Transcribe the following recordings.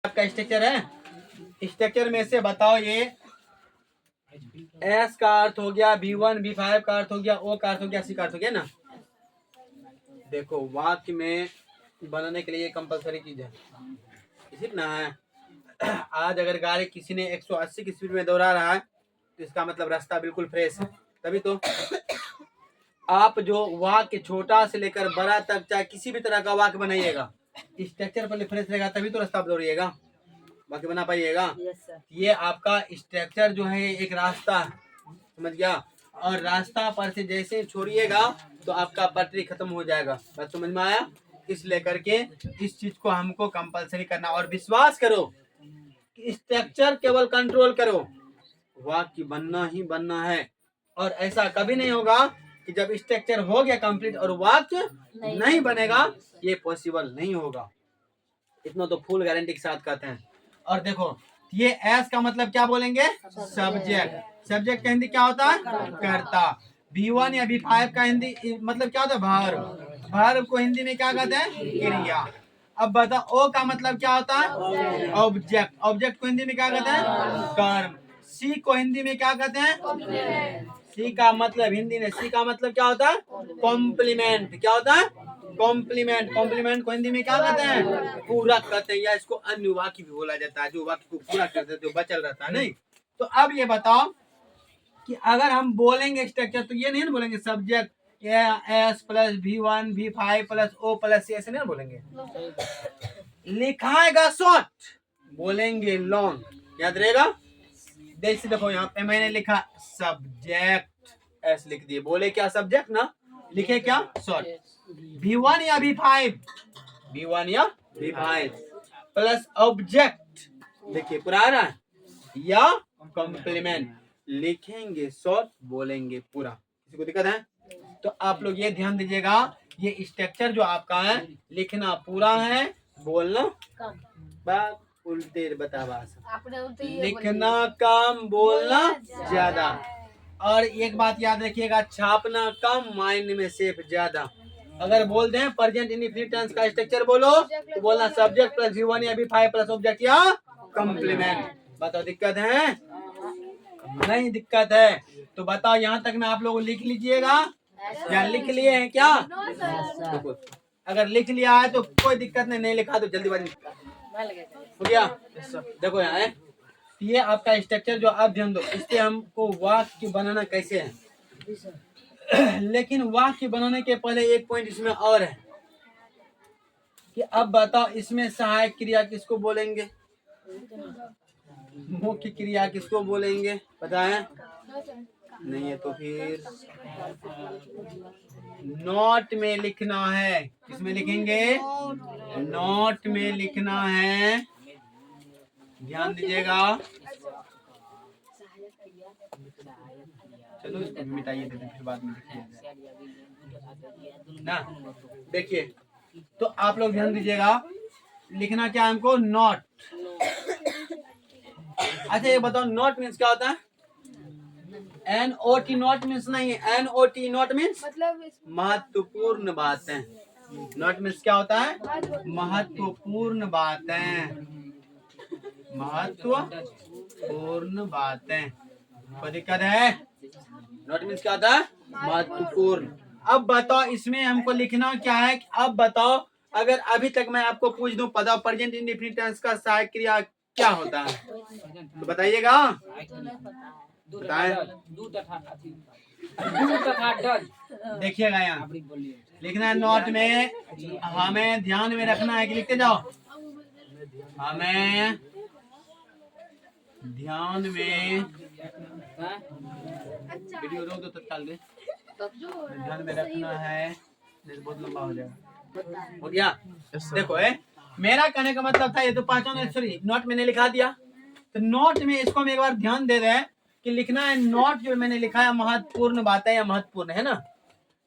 आपका स्ट्रक्चर है। स्ट्रक्चर में से बताओ ये एस का अर्थ हो गया V1, V5 का अर्थ हो गया, O का अर्थ हो गया, C का अर्थ हो गया ना। देखो वाक्य में बनाने के लिए कंपलसरी चीज है, इसी ना है। आज अगर गाड़ी किसी ने 180 की स्पीड में दौड़ा रहा है तो इसका मतलब रास्ता बिल्कुल फ्रेश है। तभी तो आप जो वाक्य छोटा से लेकर बड़ा तक चाहे किसी भी तरह का वाक्य बनाइएगा, स्ट्रक्चर पर फ्रेश रहेगा तभी तो रास्ता आप दौड़िएगा, बाकी बना पाइएगा। ये आपका स्ट्रक्चर जो है एक रास्ता है, समझ गया। और रास्ता पर से जैसे छोड़िएगा तो आपका पटरी खत्म हो जाएगा। बात समझ में आया? इस लेकर के इस चीज को हमको कंपलसरी करना और विश्वास करो कि स्ट्रक्चर केवल कंट्रोल करो, वाक्य बनना ही बनना है। और ऐसा कभी नहीं होगा कि जब स्ट्रक्चर हो गया कंप्लीट और वाक्य नहीं बनेगा, ये पॉसिबल नहीं होगा। इतना तो फुल गारंटी के साथ कहते हैं। और देखो ये एस का मतलब क्या बोलेंगे? सब्जेक्ट। सब्जेक्ट का हिंदी क्या होता है? कर्ता। V1 या V5 का हिंदी मतलब क्या होता है? वर्ब। वर्ब को हिंदी में क्या कहते हैं? क्रिया। अब बताओ ओ का मतलब क्या होता है? ऑब्जेक्ट। ऑब्जेक्ट को हिंदी में क्या कहते हैं? कर्म। सी को हिंदी में क्या कहते हैं? सी का मतलब हिंदी में सी का मतलब क्या होता है? कॉम्प्लीमेंट। क्या होता है? कॉम्प्लीमेंट। कॉम्प्लीमेंट को हिंदी में क्या कहते हैं? पूरक कहते हैं, या इसको अन्य वाक्य भी बोला जाता है, जो वाक्य को पूरा करते जो बचल रहता है। नहीं तो अब ये बताओ कि अगर हम बोलेंगे स्ट्रक्चर तो ये नहीं ना बोलेंगे subject S plus V1 V5 plus O plus C, ऐसे नहीं बोलेंगे। लिखाएगा शॉर्ट, बोलेंगे लॉन्ग, याद रहेगा। जैसे देखो यहाँ पे मैंने लिखा सब्जेक्ट, एस लिख दिए, बोले क्या सब्जेक्ट ना, लिखे क्या शॉर्ट। V1 या V5, V1 या V5 प्लस ऑब्जेक्ट, देखिए पूरा आ रहा है, या कॉम्प्लीमेंट, लिखेंगे शॉर्ट, बोलेंगे पूरा। किसी को दिक्कत है? तो आप लोग ये ध्यान दीजिएगा, ये स्ट्रक्चर जो आपका है लिखना पूरा है, बोलना बात उल्टे लिखना कम, बोलना ज्यादा। और एक बात याद रखिएगा, छापना कम, माइंड में सेफ ज्यादा। अगर बोल दें प्रेजेंट इंडेफिनिट टेंस का स्ट्रक्चर बोलो तो बोलना सब्जेक्ट प्लस V1 या V5 प्लस ऑब्जेक्ट या कॉम्प्लीमेंट। बताओ दिक्कत है? नहीं दिक्कत है तो बताओ यहाँ तक में आप लोग लिख लीजिएगा, या लिख लिए हैं क्या? अगर लिख लिया है तो कोई दिक्कत नहीं, नहीं लिखा तो जल्दीबाजी हो गया। देखो यहाँ है ये आपका स्ट्रक्चर जो आप ध्यान दो, इससे हमको वाक्य बनाना कैसे है। लेकिन वाक्य बनाने के पहले एक पॉइंट इसमें और है कि अब बताओ इसमें सहायक क्रिया किसको बोलेंगे, मुख्य क्रिया किसको बोलेंगे, पता है? नहीं है तो फिर नोट में लिखना है। किसमें लिखेंगे? नोट में लिखना है, ध्यान दीजिएगा। चलो इसको मिटाइए, फिर बाद में ना। देखिए तो आप लोग ध्यान दीजिएगा, लिखना क्या हमको? नोट। अच्छा ये बताओ नोट मीन्स क्या होता है? NOT नोट मीन्स नहीं है, NOT नोट मीन्स महत्वपूर्ण बातें। नोट मीन्स क्या होता है? महत्वपूर्ण बातें, महत्वपूर्ण बातें। कोई दिक्कत है? नोट मीन्स क्या होता है? महत्वपूर्ण। अब बताओ इसमें हमको लिखना क्या है? अब बताओ अगर अभी तक मैं आपको पूछ दूं पता प्रेजेंट इंडेफिनिट टेंस का सहायक क्रिया क्या होता है तो बताइएगा। देखिएगा यहाँ लिखना है नोट में, हमें ध्यान में रखना है कि लिखते जाओ, हमें ध्यान में वीडियो रोक दो तत्काल में, ध्यान में रखना है, बहुत लंबा हो जाएगा। हो गया? देखो मेरा कहने का मतलब था ये तो पांचों सॉरी नोट मैंने लिखा दिया, तो नोट में इसको हम एक बार ध्यान दे रहे हैं कि लिखना है नोट जो मैंने लिखा है महत्वपूर्ण बातें या महत्वपूर्ण है ना,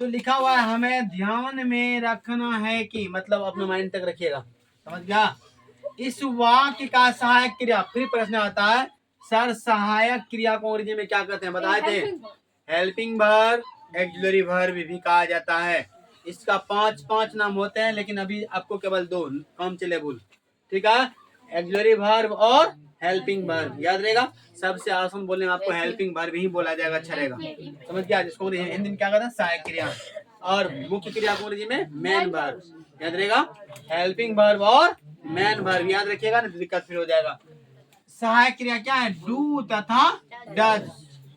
तो लिखा हुआ है हमें ध्यान में रखना है कि मतलब अपने माइंड तक रखिएगा, समझ गया। इस वाक्य का सहायक क्रिया, फिर प्रश्न आता है सर सहायक क्रिया को अंग्रेजी में क्या कहते हैं? बताए थे हेल्पिंग वर्ब, ऑक्सिलरी वर्ब भी कहा जाता है। इसका 5 नाम होते हैं, लेकिन अभी आपको केवल 2 काम चलेबुल, ठीक है। ऑक्सिलरी वर्ब और हेल्पिंग वर्ब। याद रहेगा, सबसे आसान बोलने में आपको हेल्पिंग वर्ब ही बोला जाएगा, अच्छा रहेगा। समझ गया, जिसको हिंदी में क्या कहते हैं, सहायक क्रिया, और मुख्य क्रिया को अंग्रेजी में मेन वर्ब। याद रहेगा, हेल्पिंग वर्ब और मेन वर्ब याद रखिएगा, नहीं तो दिक्कत फिर हो जाएगा। सहायक क्रिया क्या है, डू तथा डज।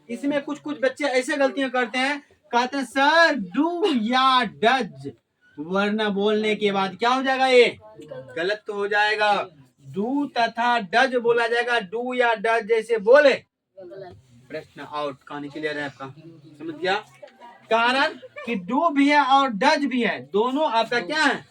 इसमें कुछ कुछ बच्चे ऐसे गलतियां करते हैं, कहते हैं सर डू या डज, वरना बोलने के बाद क्या हो जाएगा, ये गलत तो हो जाएगा। डू तथा डज बोला जाएगा, डू या डज जैसे बोले। प्रश्न आउट, कहानी क्लियर है आपका, समझ गया। कारण कि डू भी है और डज भी है, दोनों आपका क्या है,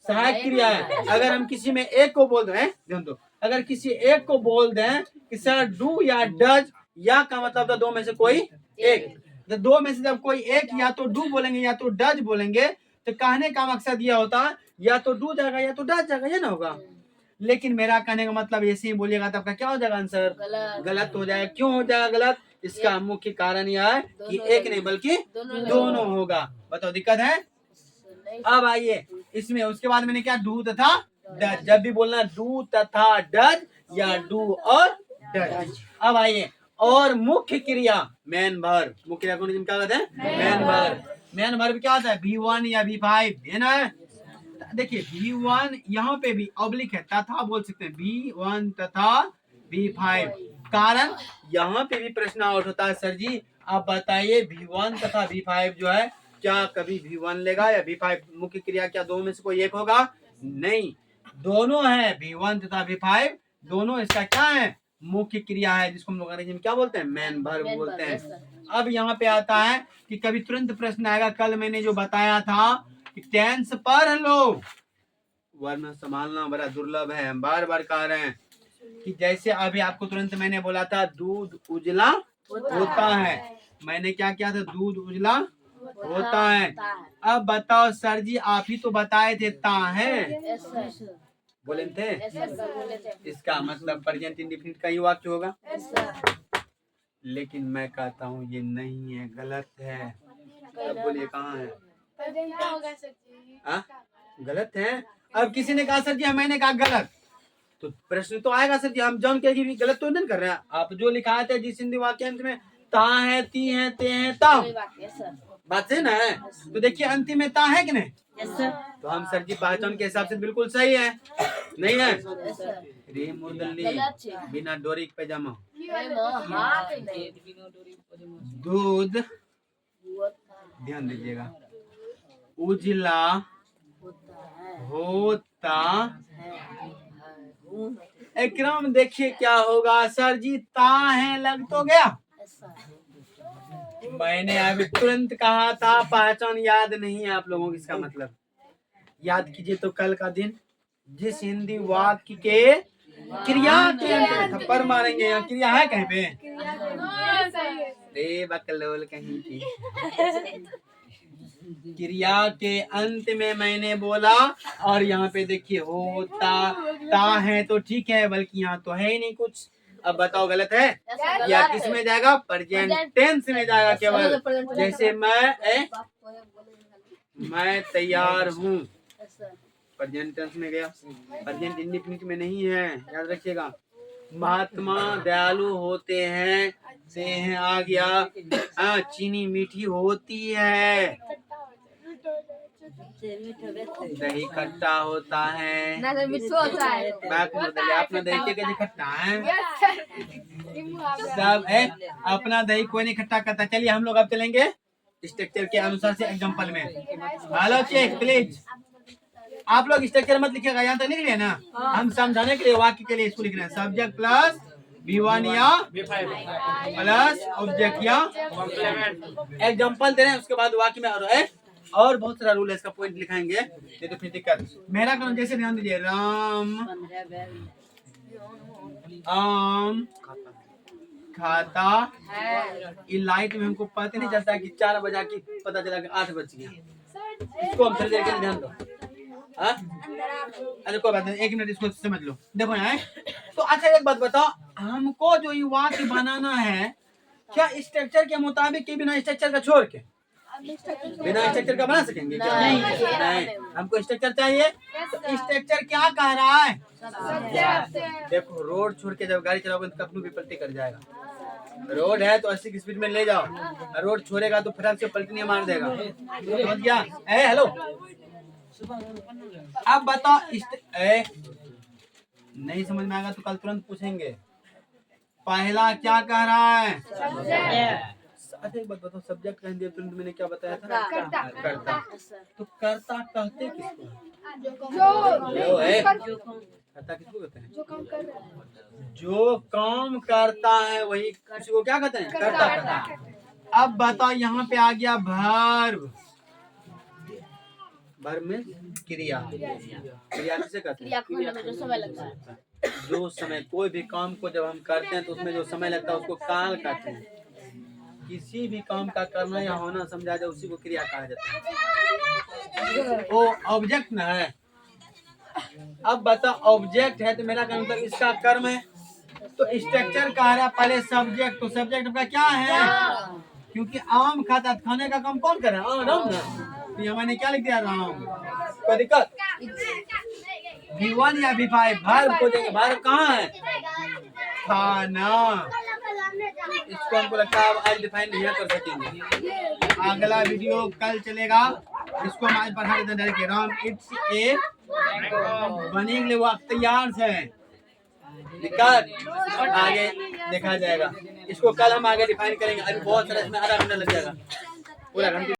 सहायक क्रिया है। अगर हम किसी में एक को बोल दें, ध्यान दो, अगर किसी एक को बोल दें कि सर डू या डज, या का मतलब था दो में से कोई एक, तो दो में से जब कोई एक या तो डू बोलेंगे या तो डज बोलेंगे, तो कहने का मकसद यह होता है या तो डू जाएगा या तो डज जाएगा, ये ना होगा। लेकिन मेरा कहने का मतलब ऐसे ही बोलिएगा तो आपका क्या हो जाएगा, आंसर गलत हो जाएगा। क्यों हो जाएगा गलत, इसका मुख्य कारण यह है कि एक नहीं बल्कि दोनों होगा। बताओ दिक्कत है। अब आइए इसमें, उसके बाद मैंने क्या, डू तथा डज, जब भी बोलना डू तथा डज या डू और डज। अब आइए, और मुख्य क्रिया मेन वर्ब, मुख्य क्रिया को क्या कहते हैं, मेन वर्ब। मेन वर्ब क्या होता है, V1 या V5 है ना। देखिए V1 यहाँ पे भी ऑब्लिक है, तथा बोल सकते हैं, V1 तथा V5। कारण यहाँ पे भी प्रश्न आउट होता है, सर जी आप बताइए V1 तथा V5 जो है, क्या कभी V1 लेगा या V5, मुख्य क्रिया क्या दो में से कोई एक होगा, नहीं, दोनों है, V1 तथा V5 दोनों इसका क्या है, मुख्य क्रिया है, जिसको हम लोग अंग्रेजी में क्या बोलते हैं, मेन वर्ब बोलते हैं। अब यहाँ पे आता है कि कभी तुरंत प्रश्न आएगा, कल मैंने जो बताया था कि टेंस पढ़ लो, वरना संभालना बड़ा दुर्लभ है, हम बार बार कह रहे हैं कि जैसे अभी आपको तुरंत मैंने बोला था दूध उजला होता है, मैंने क्या किया था, दूध उजला होता है। अब बताओ सर जी आप ही तो बताए थे ता है, बोले थे, इसका मतलब प्रेजेंट इंडेफिनिट का ही वाक्य होगा। लेकिन मैं कहता हूँ ये नहीं है, गलत है। अब बोलिए कहाँ है, गलत है। अब किसी ने कहा सर जी मैंने कहा गलत, तो प्रश्न तो आएगा सर जी, हम जान के भी गलत तो नहीं कर रहे हैं। आप जो लिखा थे जिस हिंदी वाक्यांश में ता है, ती है, ते है, ता, बात है ना। तो देखिए अंतिम में ता है कि नहीं, तो हम सर जी पहचान के हिसाब से बिल्कुल सही है, नहीं है। रे मुरदली बिना डोरी के पैजामा, दूध, ध्यान दीजिएगा, उजला होता एकदम। देखिए क्या होगा सर जी, ता है लग तो गया, मैंने अभी तुरंत कहा था, पहचान याद नहीं है आप लोगों को, इसका मतलब याद कीजिए तो कल का दिन जिस हिंदी वाक्य के क्रिया के अंत में थप्पड़ मारेंगे, यहाँ क्रिया है कहीं पे, रे बकलोल कहीं की, क्रिया के अंत में मैंने बोला, और यहाँ पे देखिए होता ता है तो ठीक है, बल्कि यहाँ तो है ही नहीं कुछ। अब बताओ गलत है या किस में जाएगा, प्रेजेंट टेंस में जाएगा केवल। जैसे मैं तैयार हूँ, प्रेजेंट टेंस में गया, प्रेजेंट इंडेफिनिट में नहीं है, याद रखिएगा। महात्मा दयालु होते हैं, से हैं आ गया, चीनी मीठी होती है, दही खट्टा होता है, अपना दही के खट्टा है, सब है अपना दही कोई नहीं खट्टा करता। चलिए हम लोग अब चलेंगे स्ट्रक्चर के अनुसार से एग्जांपल में। हेलो चेक प्लीज, आप लोग स्ट्रक्चर मत लिखिएगा, यहाँ तक लिख लिया ना, हम समझाने के लिए वाक्य के लिए इसको लिख रहे हैं, सब्जेक्ट प्लस V1 या प्लस ऑब्जेक्ट या एग्जांपल दे रहे हैं, उसके बाद वाक्य में और बहुत सारा रूल है, इसका पॉइंट लिखाएंगे, नहीं तो फिर दिक्कत। मेरा काम जैसे ध्यान दीजिए, राम आम खाता, ये लाइट में हमको पता नहीं चलता कि 4 बजा की, पता चला कि 8 बज गया, इसको हम थोड़ी देर के लिए ध्यान दो। अच्छा कोई बात नहीं, 1 मिनट इसको समझ लो। देखो यहाँ तो अच्छा एक बात बताओ, हमको जो ये वाक्य बनाना है, क्या स्ट्रक्चर के मुताबिक के बिना स्ट्रक्चर का छोड़ के, बिना स्ट्रक्चर का बना सकेंगे क्या? नहीं, हमको स्ट्रक्चर चाहिए। तो स्ट्रक्चर क्या कह रहा है? देखो, रोड छोड़ के जब गाड़ी चलाओगे तो कभी भी पलटी कर जाएगा। रोड है तो 80 की स्पीड में ले जाओ, रोड छोड़ेगा तो फटाक से पलटी नहीं मार देगा। समझ गया? हेलो, अब बताओ नहीं समझ में आएगा तो कल तुरंत पूछेंगे। पहला क्या कह रहा है? अच्छा एक बात बताओ, सब्जेक्ट कह दिया तुरंत, मैंने क्या बताया था? करता। तो करता कहते किसको? करता किसको कहते हैं? जो काम करता है वही किसी को क्या कहते हैं? करता कहता है। अब बताओ, यहाँ पे आ गया वर्ब। वर्ब में क्रिया। क्रिया किसे कहते हैं? जो समय लगता है, जो समय, कोई भी काम को जब हम करते हैं तो उसमें जो समय लगता है उसको काल कहते हैं। किसी भी काम का करना या होना समझा जाए उसी को क्रिया कहा जाता है। वो ऑब्जेक्ट ना है। अब बता, ऑब्जेक्ट है तो मेरा का मतलब इसका कर्म है। तो स्ट्रक्चर कह रहा पहले सब्जेक्ट, तो सब्जेक्ट का क्या है? क्योंकि आम खाता, खाने का काम कौन करे? राम ना। तो ये मैंने क्या लिख दिया? राम। कोई दिक्कत? V1 या V5 वर्ब को देंगे। वर्ब कहाँ है? खाना। इसको हमको लगता है आज डिफाइन नहीं कर सकेंगे। अगला वीडियो कल चलेगा, इसको हम आज पढ़ा देते हैं। राम इट्स ए बनेंगे लिए वो तैयार से दिक्कत आगे देखा जाएगा। इसको कल हम आगे डिफाइन करेंगे। अभी बहुत सारा इसमें आधा घंटा लग जाएगा, पूरा घंटे।